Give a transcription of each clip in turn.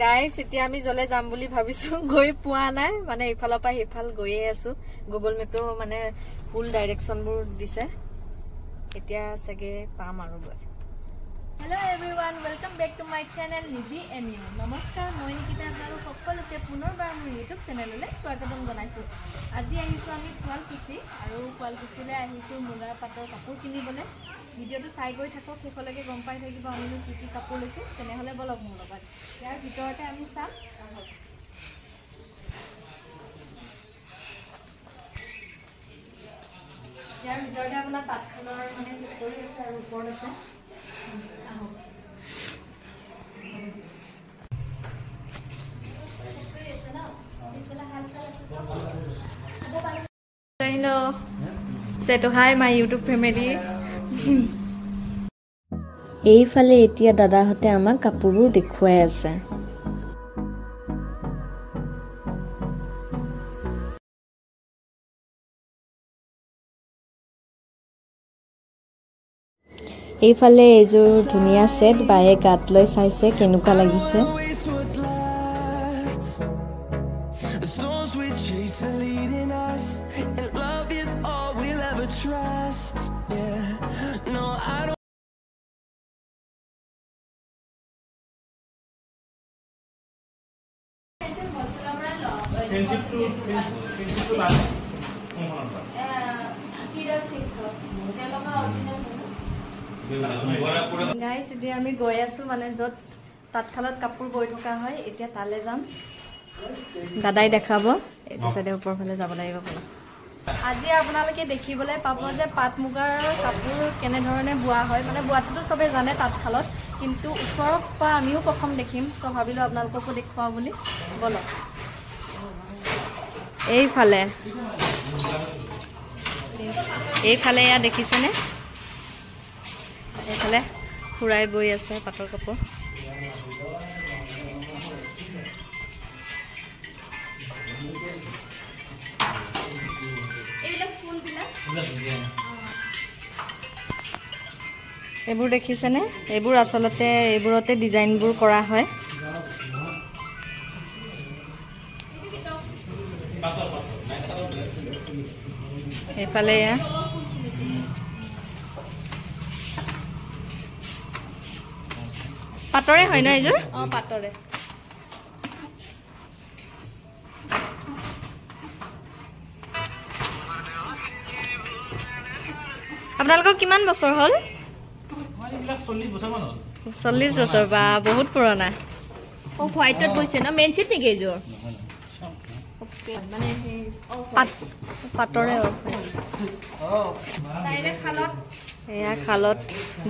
Guys এতিয়া আমি জলে যাম বুলি ভাবিছো গৈ পোৱা নাই মানে ইফালৰ পৰা ইফাল গৈয়ে আছো গুগল মেপেও মানে ফুল ডাইৰেকশন বোৰ দিছে এতিয়া সগে পাম আৰু গৈ Hello everyone, welcome back to my channel Nibi MU. Namaskar, moi Nikita aru সকলোকে পুনৰবাৰ মোৰ YouTube চেনেললৈ স্বাগতম জনাইছো। আজি আহিছো আমি কোৱালকুছি আৰু কোৱালকুছিলৈ আহিছো মুগাৰ পাটৰ কাপোৰ কিনিবলৈ। ভিডিওটো চাই গৈ থাকক হেফলৈকে গম পাই থাকিব আমি কি কাপোৰ লৈছো তেনেহলে বলক মোৰ লগত। ইয়াৰ ভিতৰতে আমি চাম ইয়াৰ ভিতৰতে আপোনাৰ তাতখনৰ মানে কৰি আছে আৰু ওপৰত আছে Hello. Say to hi my YouTube family. এইফালে এতিয়া দাদাহতে আমাক কাপোৰবোৰ দেখুৱাই আছে এইফালে এযোৰ ধুনিয়া সেট বায়ে গাত লৈ চাইছে কেনেকুৱা লাগিছে Guys, এতিয়া আমি গৈ আছো মানে যত তাতখালত কাপোৰ বৈ থকা হয় এতিয়া তালে যাম দাদাই দেখাব এটা সাইডে ওপৰ ফালে যাব লাগিব বলা আজি আপোনালোকে দেখিবলৈ পাব যে পাট মুগাৰ কাপোৰ কেনে ধৰণে বোৱা হয় মানে বোৱাটো সবে জানে তাতখালত কিন্তু ওচৰৰ পৰা আমিও প্ৰথম দেখিম সো ভাবিলো আপোনালোককো দেখুৱা বুলি বলা এইফালে ইয়া দেখিছেনে এইফালে ফুৰাই বৈ আছে পাটৰ কাপোৰ এইবোৰ দেখিছেনে এইবোৰ আসলতে এইবোৰতে ডিজাইনবোৰ কৰা হয় এইফালে পাটৰে হয় না এযোৰ পাটৰে আপোনালোকৰ কিমান বছৰ হ'ল 40 বছৰ বা বহুত পুৰণা ও হোৱাইটত বৈছে না মেইন চিট নেকি এযোৰ ওকে মানে পাটৰে তাইৰে খালত এয়া খালত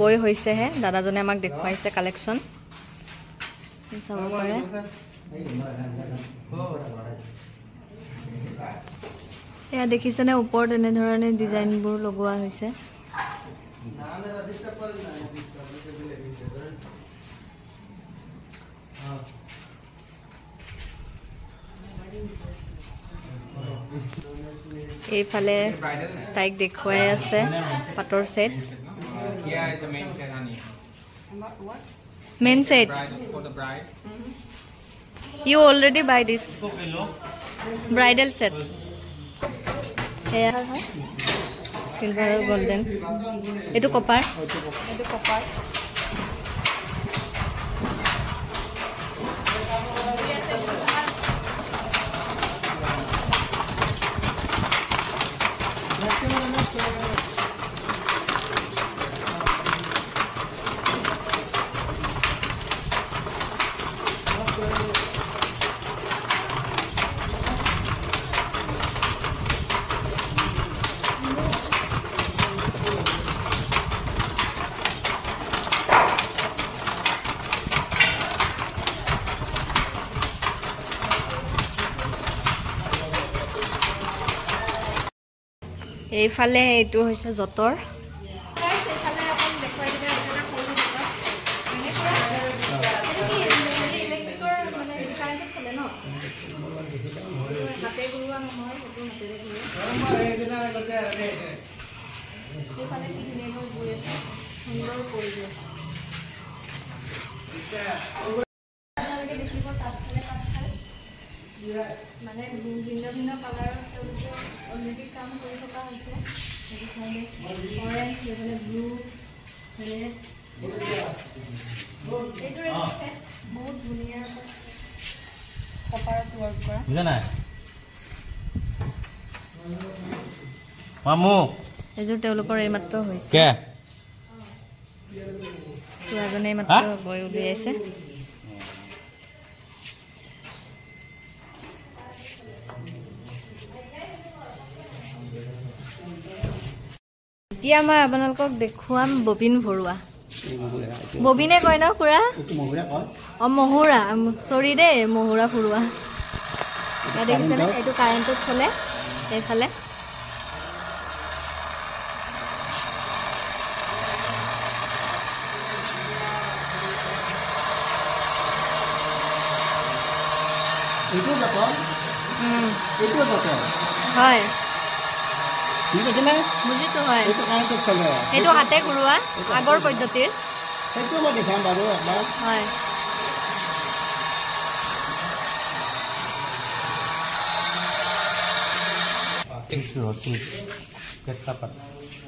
বৈ হৈছে হে দাদাজনে আমাক দেখুৱাইছে কালেকচন চাব পাৰে এয়া দেখিছেনে ওপৰত এনে ধৰণে ডিজাইনবোৰ লগোৱা হৈছে এইফালে তাইক দেখুৱাই আছে পাটৰ set main set for the bride you already buy this bridal set here silver golden etu copper এইফালে এটো হৈছে জতৰ এইফালে আপন দেখুৱাই দিলে এটা সৰু জতৰ ইলেক্ট্ৰিকৰ মানে কাৰেন্ট চলে ন হাতে গুৰুৱা নহয় এটো হাতেৰে গুৰুৱা এইফালে কি ধুনীয়াকৈ বৈ আছে সুন্দৰ পৰিৱেশ আপোনালোকে দেখিব ভিন্ন কালাৰৰ তেওঁলোকে অলৰেডি কাম কৰি থকা হৈছে অৰেঞ্জ এইফালে ব্লু ৰেড এইটো বহুত ধুনীয়া কপাৰত ৱৰ্ক কৰা বুজা নাই মামু এইযোৰ তেওঁলোকৰ এইমাত্ৰ হৈছে কে এজনে এইমাত্ৰ বৈ উলিয়াইছে এতিয়া মই আপোনালোকক দেখুৱাম ববিন ভৰুৱা ববিনে কয় ন খুৰা অ মহুৰা চৰি দেই মহুৰা ফুৰোৱা দেখিছেনে এইটো কাৰেণ্টত চলে এইফালে হয় বুজিছো হয় এইটো হাতে ঘূৰোৱা আগৰ পদ্ধতিৰ হয়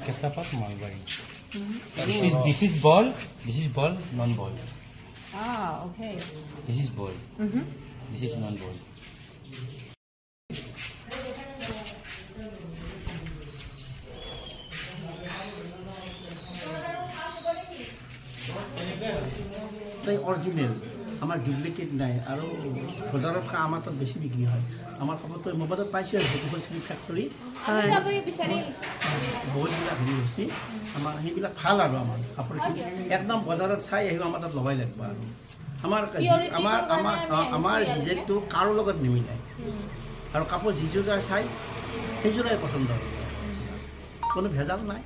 কেঁচাপাত মালবাৰী this is ball non ball okay this is ball this is non ball original আমার ডুপ্লিকেট নাই আর বজারত আমার তো বেশি বিক্রি হয় আমার খবর তো মোবাইলত পাইছে সিল্ক ফেক্টরি বহুতবিলাক হেৰি হৈছে আমাৰ সেইবিলাক ভাল আৰু আমাৰ কাপোৰ একদম বজাৰত চাই আহিব আমাৰ তাত লগাই লাগিব আৰু আমাৰ ডিজাইনটো কাৰো লগত নিমিলে আৰু কাপোৰ যিযোৰা চাই সেইযোৰাই পচন্দ হ'ব কোনো ভেজাল নাই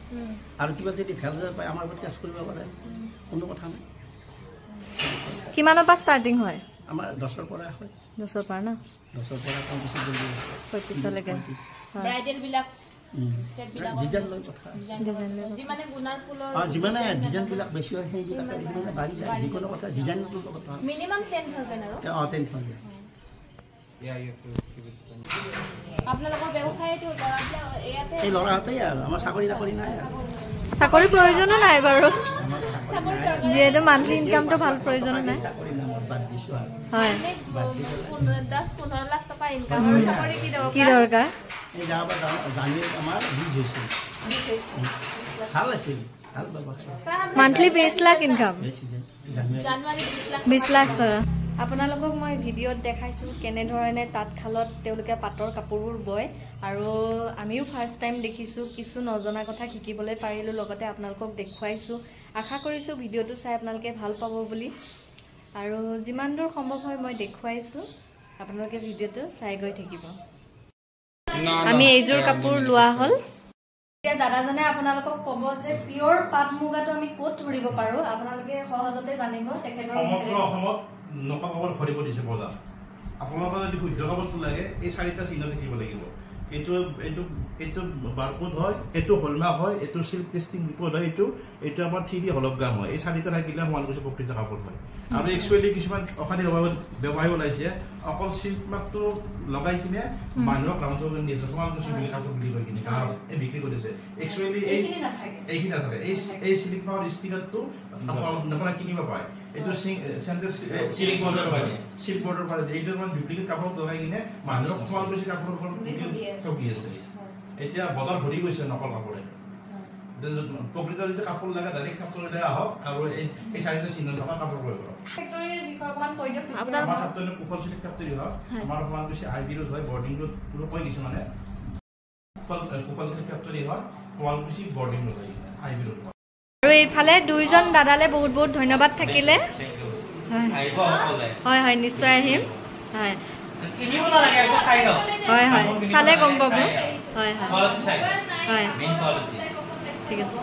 আৰু কিবা যদি ভেজাল পায় আমাৰ লগত কেছ কৰিব পাৰে কোনো কথা নাই কিমানৰ পৰা ষ্টাৰ্টিং হয় আমাৰ 10ৰ পৰা হয় 10ৰ পৰা না 10ৰ পৰা 35 লৈকে ব্ৰাইডেল বিলাক ডিজাইন লৈ কথা যিমানে গুণাৰ ফুলৰ যিমানে ডিজাইন বিলাক বেছি হয় সেইবিলাক মানে বাঢ়ি যায় যিকোনো কথা ডিজাইনটো কথা মিনিমাম 10,000 আৰু 10,000 আপোনালোকৰ ব্যৱসায়টো ইয়াতে এই ল'ৰাহঁতেই আৰু আমাৰ চাকৰি নাই চাকৰি প্ৰয়োজন নাই বাৰু যেহেতু মান্থলি ইনকামটো ভাল প্ৰয়োজন নাই চাকৰি নামত বাদ দিছো আৰু হয় 10-15 লাখ টকা ইনকাম আৰু চাকৰি কি দৰকাৰ এই যাবা জানি আমাৰ হিজ হৈছে ভাল আছিল ভাল ব্যৱসায় মান্থলি 20 লাখ ইনকাম জানুৱাৰী 20 লাখ টকা আপোনালোকক মই ভিডিঅ'ত দেখাইছোঁ কেনেধৰণে তাঁতশালত তেওঁলোকে পাটৰ কাপোৰবোৰ বয় আৰু আমিও ফাৰ্ষ্ট টাইম দেখিছোঁ কিছু নজনা কথা শিকিবলৈ পাৰিলোঁ লগতে আপোনালোকক দেখুৱাইছোঁ আশা কৰিছোঁ ভিডিঅ'টো চাই আপোনালোকে ভাল পাব বুলি আৰু যিমান দূৰ সম্ভৱ হয় মই দেখুৱাইছোঁ আপোনালোকে ভিডিঅ'টো চাই গৈ থাকিব আমি এইযোৰ কাপোৰ লোৱা হ'ল এতিয়া দাদাজনে আপোনালোকক ক'ব যে পিয়ৰ পাট মুগাটো আমি ক'ত ধৰিব পাৰোঁ আপোনালোকে সহজতে জানিব তেখেতৰ নকা কাপোৰ ভৰিব দিছে বজাৰ আপোনালোকৰ যদি শুদ্ধ কাপোৰটো লাগে এই 4টা চিহ্ন থাকিব লাগিব এইটো বাৰকোড হয় এইটো হলমাৰ্ক হয় এইটো সিল্ক টেষ্টিং ৰিপৰ্ট হয় এইটো আমাৰ 3D হলগ্ৰাম হয় এই 4টা থাকিলে শুৱালকুছি প্ৰকৃত কাপোৰ হয় আৰু এক্সুৱেলি কিছুমান অসাধি ব্যৱসায় ওলাইছে অকল সিল্ক মাৰ্কটো লগাই কিনে মানুহক ৰামচৰ নিয়ে শুৱালকুছি বুলি কাপোৰ বিক্ৰী কৰি কিনে এই বিক্ৰী কৰিছে এক্সুৱেলি এইখিনি নাথাকে এই সিল্ক মাৰ্কৰ ষ্টিকাৰটো আপোনাক কিনিব পাৰে এইটো চেণ্টাৰ সিল্ক বৰ্ডৰ পাৰে এইটো মানে ডুপ্লিকেট কাপোৰ লগাই কিনে মানুহক শুৱালকুছি কাপোৰৰ ওপৰত ঠগি আছে এতিয়া বজাৰ ভৰি গৈছে নকল কাপোৰে প্ৰকৃত যদি কাপোৰ লাগে ডাইৰেক্ট কাপোৰ লৈ আহক আৰু এই 4টা চিহ্ন থকা কাপোৰ লৈ আহক ফেক্টৰীৰ বিষয়ে অকমান কৈ দিয়ক আমাৰ ফেক্টৰী কুশল চিল্ক ফেক্টৰী হয় আমাৰ শুৱালকুছি আইবি ৰোড হয় বৰ্ডিং ৰোড পুৰো কৈ দিছে মানে কুশল চিল্ক ফেক্টৰী হয় শুৱালকুছি বৰ্ডিং ৰোড হয় আইবি ৰোড আৰু এইফালে দুইজন দাদালে বহুত বহুত ধন্যবাদ থাকিলে হয় হয় নিশ্চয় আহিম হয় হয় হয় চালে গম পাব হয় হয় ঠিক আছে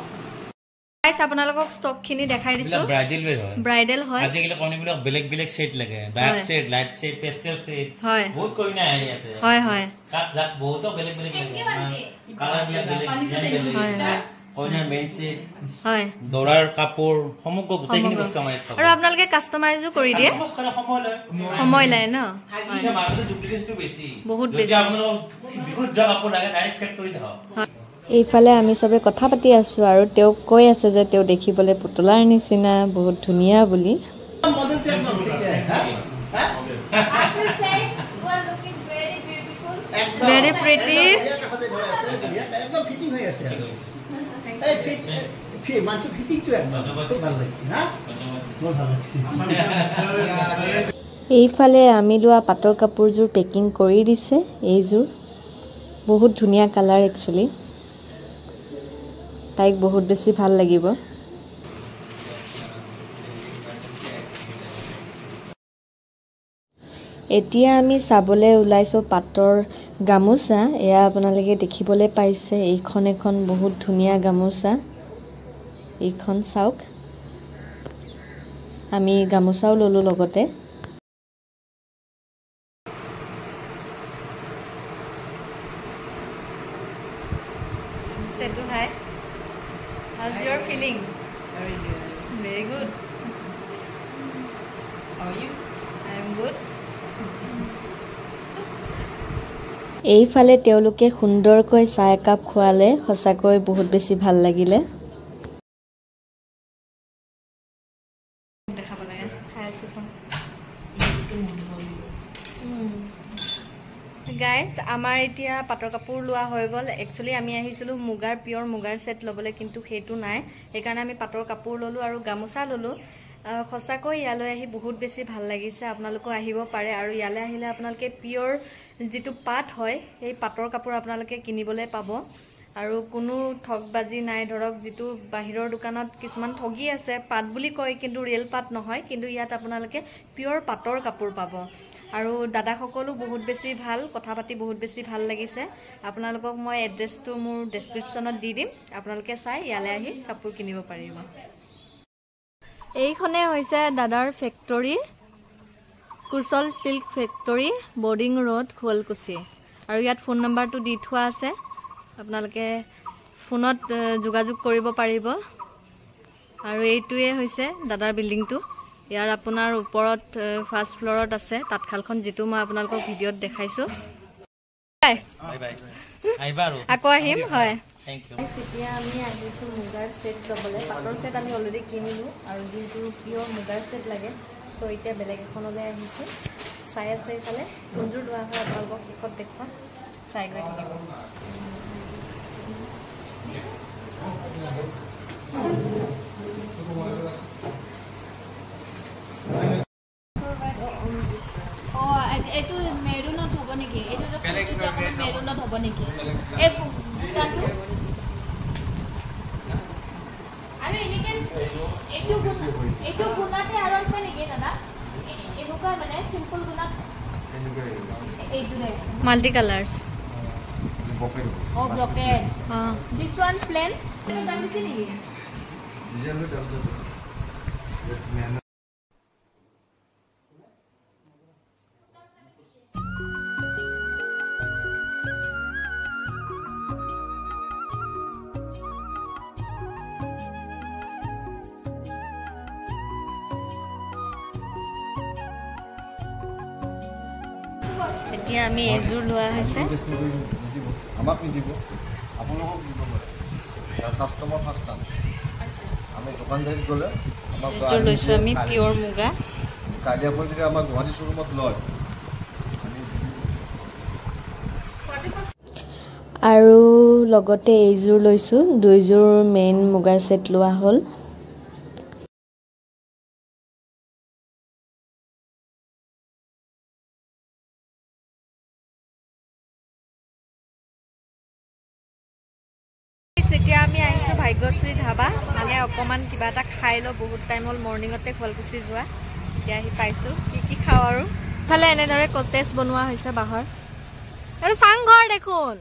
গাইস আপোনালোকক ষ্টক খিনি দেখাই দিছো ব্ৰাইডেল হয় আজিকালি কোনিবিলাক বেলেগ সেট লাগে dark set light set pastel set হয় বহুত কইনা আহে ইয়াতে হয় হয় কাট জাক বহুত বেলেগ কালাৰ বিলাক বেলেগ ডিজাইন বেলেগ কইনাৰ মেইন ছেট হয় দৰাৰ কাপোৰ সমগ্ৰ গোটেইখিনি বস্তু আমাৰ ইয়াত পাব আৰু আপোনালোকে কাষ্টমাইজো কৰি দিয়ে সময় লয় ন বহুত বেছি এইফালে আমি চবে কথা পাতি আছো আৰু তেওঁক কৈ আছে যে তেওঁ দেখিবলৈ পুতলাৰ নিচিনা বহুত ধুনীয়া বুলি মডেলটো একদম ঠিক আছে হ্যাঁ I will say you are looking very beautiful. Very pretty. একদম ফিটিং হৈ আছে এই ফিট মানটো ফিটিংটো একদম খুব ভাল লাগিছে হ্যাঁ বহুত ভাল লাগিছে এইফালে আমি লোৱা পাটৰ কাপোৰযোৰ পেকিং কৰি দিছে এইযোৰ বহুত ধুনীয়া কালাৰ একচুৱেলি তাইক বহুত বেছি ভাল লাগিব এতিয়া আমি চাবলৈ ওলাইছো পাটৰ গামোচা এয়া আপোনালোকে দেখিবলৈ পাইছে এইখন এখন বহুত ধুনীয়া গামোচা এইখন চাওক আমি গামোচাও ললো লগতে Say to hi. How's your feeling? Very good. Very good. How are you? I am good. এইফালে তেওঁলোকে সুন্দৰকৈ চাহ একাপ খোৱালে সঁচাকৈ বহুত বেছি ভাল লাগিলে দেখা পালে খাই আছো গাইজ আমাৰ এতিয়া পাটৰ কাপোৰ লোৱা হৈ গ'ল একচুৱেলি আমি আহিছিলোঁ মুগাৰ পিয়ৰ মুগাৰ ছেট ল'বলৈ কিন্তু সেইটো নাই সেইকাৰণে আমি পাটৰ কাপোৰ ল'লোঁ আৰু গামোচা ল'লোঁ সঁচাকৈ ইয়ালৈ আহি বহুত বেছি ভাল লাগিছে আপোনালোকো আহিব পাৰে আৰু ইয়ালৈ আহিলে আপোনালোকে পিয়ৰ যিটো পাট হয় সেই পাটৰ কাপোৰ আপোনালোকে কিনিবলৈ পাব আৰু কোনো ঠগবাজি নাই ধৰক যিটো বাহিৰৰ দোকানত কিছুমান ঠগি আছে পাট বুলি কয় কিন্তু ৰিয়েল পাট নহয় কিন্তু ইয়াত আপোনালোকে পিয়ৰ পাটৰ কাপোৰ পাব আৰু দাদাসকলো বহুত বেছি ভাল কথা পাতি বহুত বেছি ভাল লাগিছে আপোনালোকক মই এড্ৰেছটো মোৰ ডেছক্ৰিপশ্যনত দি দিম আপোনালোকে চাই ইয়ালৈ আহি কাপোৰ কিনিব পাৰিব এইখনে হৈছে দাদাৰ factory Kushal silk factory boarding road Sualkuchi আৰু ইয়াত ফোন নম্বৰটো দি থোৱা আছে আপোনালোকে ফোনত যোগাযোগ কৰিব পাৰিব আৰু এইটোৱে হৈছে দাদাৰ বিল্ডিংটো ইয়াৰ আপোনাৰ ওপৰত ফাৰ্ষ্ট ফ্লৰত আছে তাঁতশালখন যিটো মই আপোনালোকক ভিডিঅ'ত দেখাইছোঁ আকৌ আহিম হয় এতিয়া আমি আহিছোঁ মুগাৰ ছেট ল'বলৈ পাটৰ ছেট আমি অলৰেডি কিনিলোঁ আৰু যিটো পিয়ৰ মুগাৰ ছেট লাগে চ' এতিয়া বেলেগ এখনলৈ আহিছোঁ চাই আছে এইফালে কোনযোৰ লোৱা হয় আপোনালোকক শেষত দেখুৱাম চাই গৈ থাকিব এইটো মেৰুনত হ'ব নেকি এইটো মেৰুনত হ'ব নেকি এই বুটাটো আৰু এনেকে এইটো গুণাতে আৰু আছে নেকি দাদা এনেকুৱা মানে চিম্পল গুণাত এইটোৰে মাল্টি কালাৰ্ছ অ ব্ৰকেট দিছ ওৱান প্লেন দাম বেছি নেকি এতিয়া আমি এইযোৰ লোৱা হৈছে আমাক নিদিব আপোনালোকক দিব পাৰে কাষ্টমাৰ ফাৰ্ষ্ট চান্স আমি দোকানদাৰীত গ'লে এইযোৰ লৈছোঁ আমি পিয়ৰ মুগা কালি আপুনি যদি আমাৰ গুৱাহাটী শ্ব'ৰুমত লয় আৰু লগতে এইযোৰ লৈছোঁ দুইযোৰ মেইন মুগাৰ ছেট লোৱা হ'ল এতিয়া আমি আহিছোঁ ভাগ্যশ্ৰী ধাবা মানে অকণমান কিবা এটা খাই লওঁ বহুত টাইম হ'ল মৰ্ণিঙতে শুৱালকুছি যোৱা এতিয়া আহি পাইছোঁ কি খাওঁ আৰু ইফালে এনেদৰে কটেজ বনোৱা হৈছে বাঁহৰ এইটো চাংঘৰ দেখোন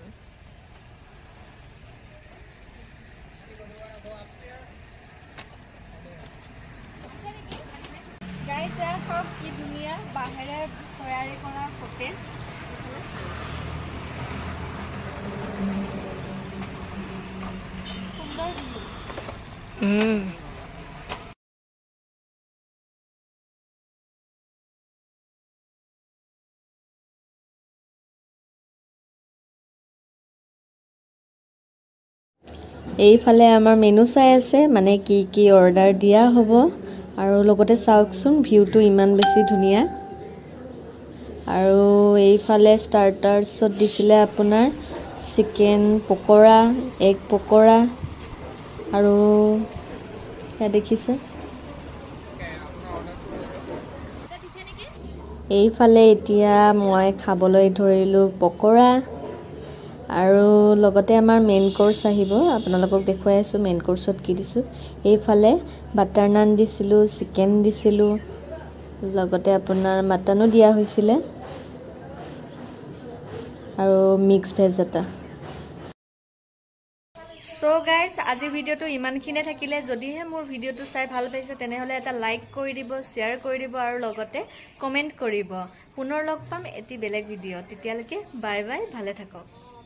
গাইজ চব কি ধুনীয়া বাঁহেৰে তৈয়াৰী কৰা কটেজ সুন্দৰ এইফালে আমাৰ মেনু চাই আছে মানে কি কি অৰ্ডাৰ দিয়া হ'ব আৰু লগতে চাওকচোন ভিউটো ইমান বেছি ধুনীয়া আৰু এইফালে ষ্টাৰ্টাৰ্ছত দিছিলে আপোনাৰ চিকেন পকৰা এগ পকৰা আৰু এয়া দেখিছে এইফালে এতিয়া মই খাবলৈ ধৰিলোঁ পকৰা আৰু লগতে আমাৰ মেইন কোৰ্স আহিব আপোনালোকক দেখুৱাই আছো মেইন কোৰ্সত কি দিছো এইফালে বাটাৰ নান দিছিলো চিকেন দিছিলো লগতে আপোনাৰ মাটনো দিয়া হৈছিল আৰু মিক্স ভেজ এটা সো গাইস আজি ভিডিওটো ইমানখিনে থাকিলে যদিহে মোৰ ভিডিওটো চাই ভাল পাইছে তেনেহলে এটা লাইক কৰি দিব শেয়াৰ কৰি দিব আৰু লগতে কমেন্ট কৰিব পুনৰ লগ পাম এটি বেলেগ ভিডিও তেতিয়ালৈকে বাই বাই ভালে থাকক